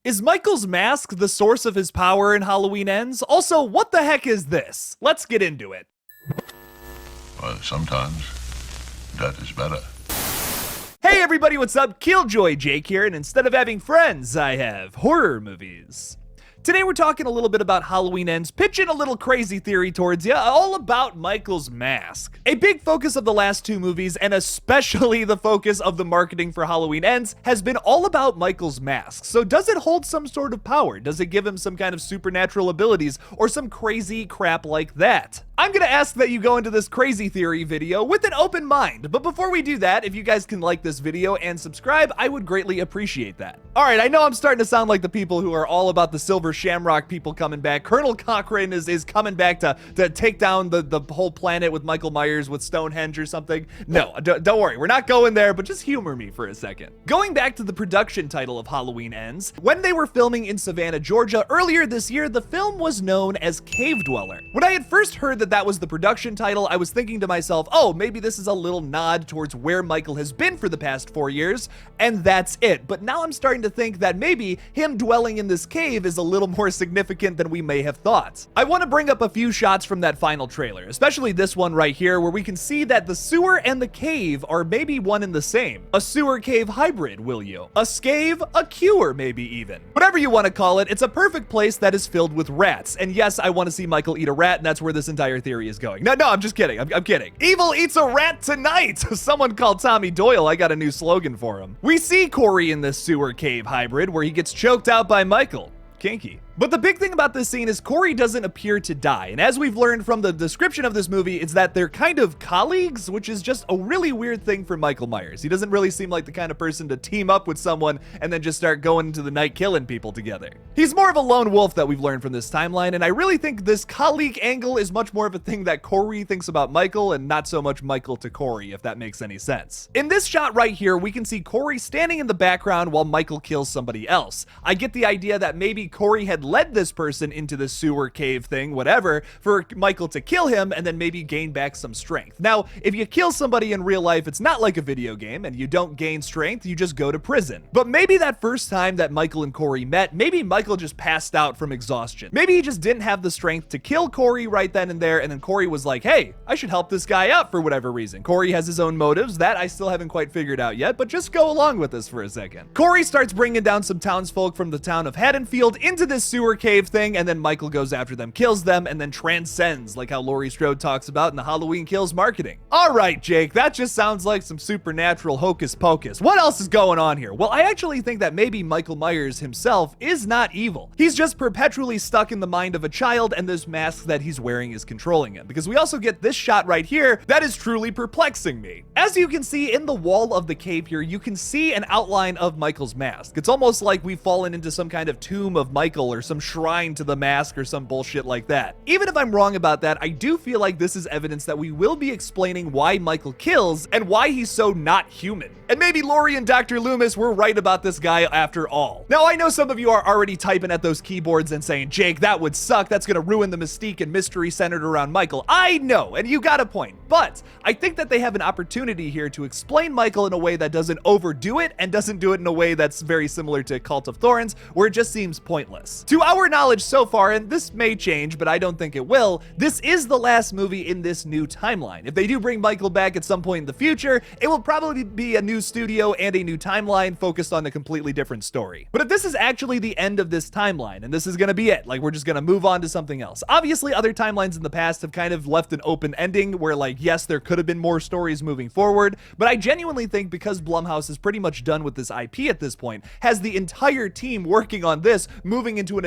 Is Michael's mask the source of his power in Halloween Ends? Also, what the heck is this? Let's get into it. Well, sometimes that is better. Hey everybody, what's up? KillJoy Jake here, and instead of having friends, I have horror movies. Today we're talking a little bit about Halloween Ends, pitching a little crazy theory towards you, all about Michael's mask. A big focus of the last two movies, and especially the focus of the marketing for Halloween Ends, has been all about Michael's mask. So does it hold some sort of power? Does it give him some kind of supernatural abilities, or some crazy crap like that? I'm gonna ask that you go into this crazy theory video with an open mind, but before we do that, if you guys can like this video and subscribe, I would greatly appreciate that. Alright, I know I'm starting to sound like the people who are all about the Silver Shamrock people coming back. Colonel Cochrane is coming back to take down the whole planet with Michael Myers with Stonehenge or something. No, don't worry, we're not going there, but just humor me for a second. Going back to the production title of Halloween Ends, when they were filming in Savannah, Georgia earlier this year, the film was known as Cave Dweller. When I had first heard that was the production title, I was thinking to myself, oh, maybe this is a little nod towards where Michael has been for the past 4 years, and that's it. But now I'm starting to think that maybe him dwelling in this cave is a little more significant than we may have thought. I want to bring up a few shots from that final trailer, especially this one right here, where we can see that the sewer and the cave are maybe one and the same. A sewer-cave hybrid, will you? A scave, a cure, maybe even. Whatever you want to call it, it's a perfect place that is filled with rats. And yes, I want to see Michael eat a rat, and that's where this entire theory is going. No, I'm just kidding. I'm kidding. Evil eats a rat tonight. Someone called Tommy Doyle. I got a new slogan for him. We see Corey in this sewer cave hybrid where he gets choked out by Michael. Kinky. But the big thing about this scene is Corey doesn't appear to die, and as we've learned from the description of this movie, it's that they're kind of colleagues, which is just a really weird thing for Michael Myers. He doesn't really seem like the kind of person to team up with someone and then just start going into the night killing people together. He's more of a lone wolf that we've learned from this timeline, and I really think this colleague angle is much more of a thing that Corey thinks about Michael and not so much Michael to Corey, if that makes any sense. In this shot right here, we can see Corey standing in the background while Michael kills somebody else. I get the idea that maybe Corey had led this person into the sewer cave thing, whatever, for Michael to kill him and then maybe gain back some strength. Now, if you kill somebody in real life, it's not like a video game and you don't gain strength, you just go to prison. But maybe that first time that Michael and Corey met, maybe Michael just passed out from exhaustion. Maybe he just didn't have the strength to kill Corey right then and there, and then Corey was like, hey, I should help this guy out for whatever reason. Corey has his own motives that I still haven't quite figured out yet, but just go along with this for a second. Corey starts bringing down some townsfolk from the town of Haddonfield into this sewer cave thing, and then Michael goes after them, kills them, and then transcends, like how Laurie Strode talks about in the Halloween Kills marketing. All right, Jake, that just sounds like some supernatural hocus pocus. What else is going on here? Well, I actually think that maybe Michael Myers himself is not evil. He's just perpetually stuck in the mind of a child, and this mask that he's wearing is controlling him. Because we also get this shot right here that is truly perplexing me. As you can see in the wall of the cave here, you can see an outline of Michael's mask. It's almost like we've fallen into some kind of tomb of Michael or some shrine to the mask or some bullshit like that. Even if I'm wrong about that, I do feel like this is evidence that we will be explaining why Michael kills and why he's so not human. And maybe Laurie and Dr. Loomis were right about this guy after all. Now, I know some of you are already typing at those keyboards and saying, Jake, that would suck. That's gonna ruin the mystique and mystery centered around Michael. I know, and you got a point. But I think that they have an opportunity here to explain Michael in a way that doesn't overdo it and doesn't do it in a way that's very similar to Cult of Thorns, where it just seems pointless. To our knowledge so far, and this may change, but I don't think it will, this is the last movie in this new timeline. If they do bring Michael back at some point in the future, it will probably be a new studio and a new timeline focused on a completely different story. But if this is actually the end of this timeline, and this is gonna be it, like we're just gonna move on to something else. Obviously, other timelines in the past have kind of left an open ending where, like, yes, there could have been more stories moving forward, but I genuinely think because Blumhouse is pretty much done with this IP at this point, has the entire team working on this, moving into an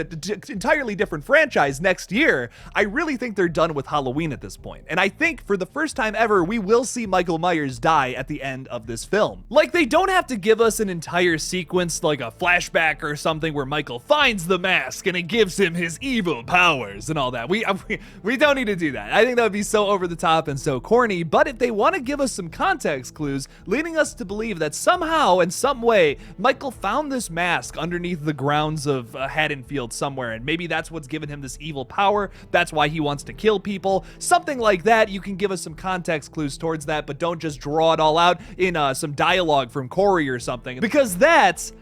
entirely different franchise next year, I really think they're done with Halloween at this point. And I think for the first time ever, we will see Michael Myers die at the end of this film. Like, they don't have to give us an entire sequence, like a flashback or something where Michael finds the mask and it gives him his evil powers and all that. We don't need to do that. I think that would be so over the top and so corny, but if they want to give us some context clues, leading us to believe that somehow, in some way, Michael found this mask underneath the grounds of Haddonfield somewhere, and maybe that's what's given him this evil power, that's why he wants to kill people, something like that. You can give us some context clues towards that, but don't just draw it all out in some dialogue from Corey or something, because that's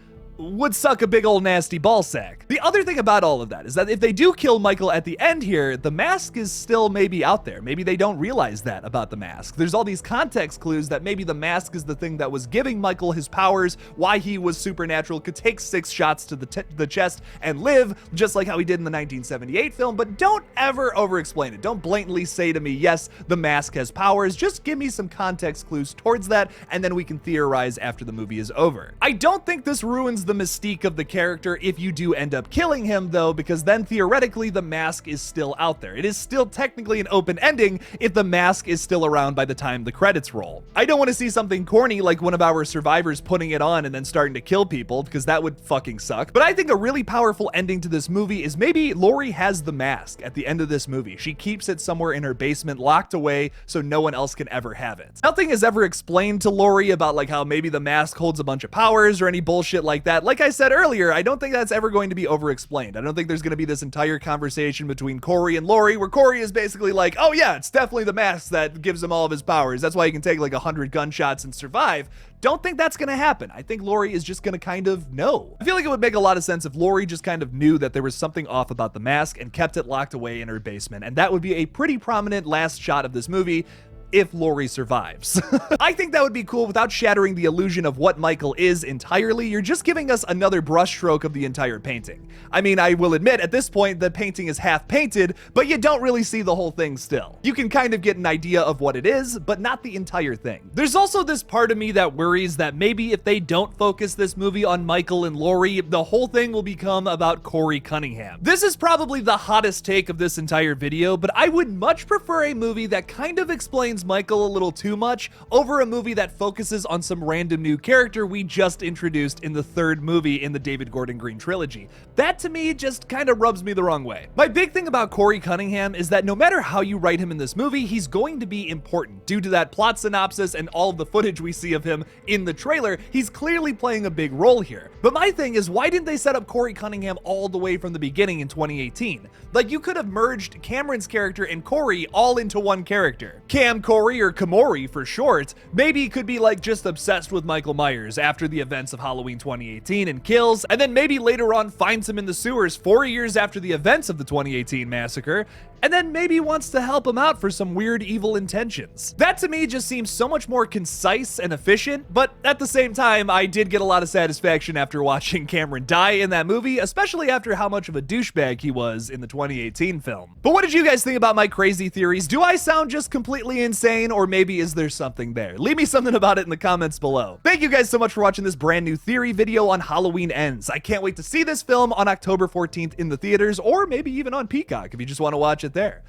would suck a big old nasty ball sack. The other thing about all of that is that if they do kill Michael at the end here, the mask is still maybe out there. Maybe they don't realize that about the mask. There's all these context clues that maybe the mask is the thing that was giving Michael his powers, why he was supernatural, could take 6 shots to the chest and live, just like how he did in the 1978 film, but don't ever over-explain it. Don't blatantly say to me, yes, the mask has powers. Just give me some context clues towards that, and then we can theorize after the movie is over. I don't think this ruins the mystique of the character if you do end up killing him, though, because then theoretically the mask is still out there. It is still technically an open ending if the mask is still around by the time the credits roll. I don't want to see something corny like one of our survivors putting it on and then starting to kill people, because that would fucking suck. But I think a really powerful ending to this movie is maybe Laurie has the mask at the end of this movie. She keeps it somewhere in her basement locked away so no one else can ever have it. Nothing is ever explained to Laurie about like how maybe the mask holds a bunch of powers or any bullshit like that. Like I said earlier, I don't think that's ever going to be over-explained. I don't think there's going to be this entire conversation between Corey and Laurie where Corey is basically like, oh yeah, it's definitely the mask that gives him all of his powers. That's why he can take like 100 gunshots and survive. Don't think that's gonna happen. I think Laurie is just gonna kind of know. I feel like it would make a lot of sense if Laurie just kind of knew that there was something off about the mask and kept it locked away in her basement, and that would be a pretty prominent last shot of this movie if Laurie survives. I think that would be cool without shattering the illusion of what Michael is entirely. You're just giving us another brushstroke of the entire painting. I mean, I will admit at this point the painting is half painted, but you don't really see the whole thing still. You can kind of get an idea of what it is, but not the entire thing. There's also this part of me that worries that maybe if they don't focus this movie on Michael and Laurie, the whole thing will become about Corey Cunningham. This is probably the hottest take of this entire video, but I would much prefer a movie that kind of explains Michael a little too much over a movie that focuses on some random new character we just introduced in the 3rd movie in the David Gordon Green trilogy. That to me just kind of rubs me the wrong way. My big thing about Corey Cunningham is that no matter how you write him in this movie, he's going to be important. Due to that plot synopsis and all of the footage we see of him in the trailer, he's clearly playing a big role here. But my thing is, why didn't they set up Corey Cunningham all the way from the beginning in 2018? Like, you could have merged Cameron's character and Corey all into one character. Cam Corey, or Kamori for short, maybe could be like just obsessed with Michael Myers after the events of Halloween 2018 and kills, and then maybe later on finds him in the sewers 4 years after the events of the 2018 massacre, and then maybe wants to help him out for some weird evil intentions. That to me just seems so much more concise and efficient, but at the same time, I did get a lot of satisfaction after watching Cameron die in that movie, especially after how much of a douchebag he was in the 2018 film. But what did you guys think about my crazy theories? Do I sound just completely insane, or maybe is there something there? Leave me something about it in the comments below. Thank you guys so much for watching this brand new theory video on Halloween Ends. I can't wait to see this film on October 14th in the theaters, or maybe even on Peacock if you just want to watch it there.